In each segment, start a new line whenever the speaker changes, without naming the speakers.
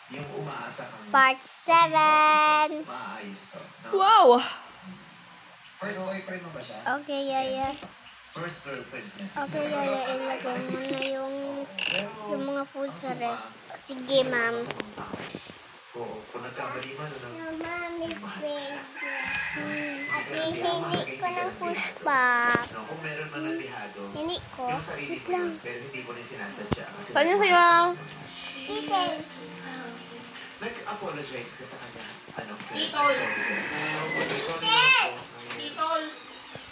Yung umaasa kang
Part 7.
maayos to. No?
Wow!
First boyfriend mo ba siya?
Okay, Yaya.
First girlfriend niya.
Okay, Yaya. Ilagay mo na yung mga food sa ref. Sige, ma'am.
Oo, kung nagkamali man, ano?
Mami, friend. At hindi ko ng puspa.
No, kung meron man nabihado,
Hindi ko.
yung sarili mo yun, pero hindi mo rin sinasadya. Kasi
Saan yung sayaw?
Tite.
nag-apologize ka sa kanya. Anong
Titol. Titol.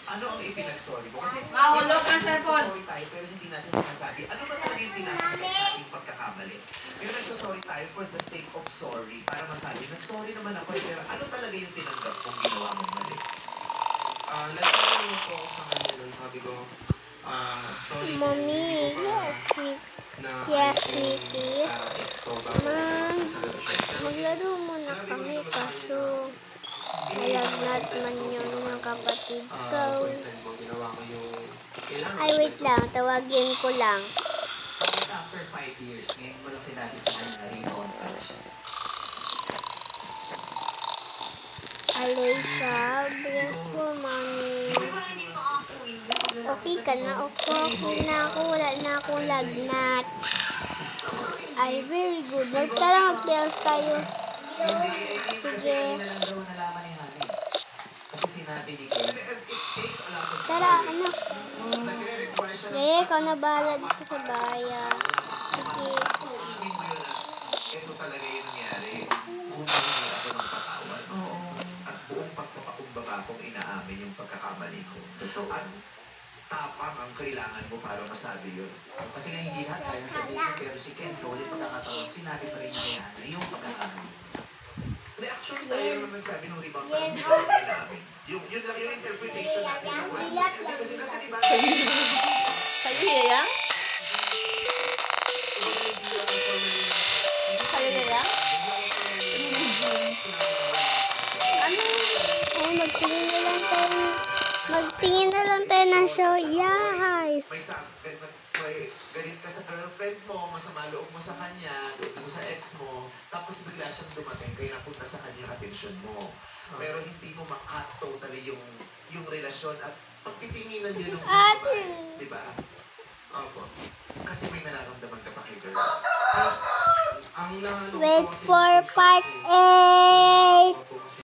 Ano ang ipinag-sorry mo? Kasi
Mahulog ang cellphone.
sorry tayo pero hindi natin sinasabi. Ano ba talaga yung tinatanggap nating pagkakamali? Yung nagsasorry tayo for the sake of sorry para masabi, nag-sorry naman ako pero ano talaga yung tinanggap kung ginawa mong mali?
Nagsabi mo po ako sa kanya nun. Sabi ko, sorry kung
Mommy,
hindi ko pa
sweet.
na
Yes,
ayos yung
sweetie.
sa ex ko bago ako sa relasyon. Pero
Maglaro muna
sinabi ko
kami
rin naman sa
kaso
kanya na
malagnat man yun ng kapatid ko.
boyfriend mo, ginawa ko yung kailangan.
Ay, wait lang. Tawagin ko lang.
Bakit after 5 years, ngayon mo lang sinabi sa kanya na rebound ka na siya?
Alicia, bless mo, mommy. Okay ka na. Okay na ako. Wala na akong lagnat. Ay, very good. Tara, mag-playoffs tayo.
Hindi, kasi
Sige.
kanina lang daw nalaman ni Honey. Kasi sinabi ni Ken.
Tara, ano?
Nagre-require siya ng
Ikaw na bahala dito sa bayan. Sige.
Amin mo yun ito talaga yung nangyari. Humingi ako ng patawad. At buong pagpapakumbaba kong inaamin yung pagkakamali ko.
Totoo.
At tapang ang kailangan mo para masabi yun.
Kasi nga hindi lahat kaya sabihin mo, pero si Ken, sa ulit pagkakataon, sinabi pa rin niya kay Hannah yung pagkakamali.
Hindi, actually tayo naman nagsabi nung rebound na hindi ko inamin. Yun lang yung interpretation natin sa kwento. Kasi diba,
Sa'yo, Yaya? Sa'yo, Yaya? Ano?
Ay, magtingin na lang tayo ng show. Yay!
may galit ka sa girlfriend mo, masama loob mo sa kanya, doon sa ex mo, tapos bigla siyang dumating, kaya napunta sa kanya yung atensyon mo. Pero hindi mo makat totally yung relasyon at pagtitinginan niyo ng babae, di ba?
Opo.
Kasi may nararamdaman ka pa kay girl.
Ang nahanap ko
Wait
kasi
for
yung
part
sex,
8!
Opo, kasi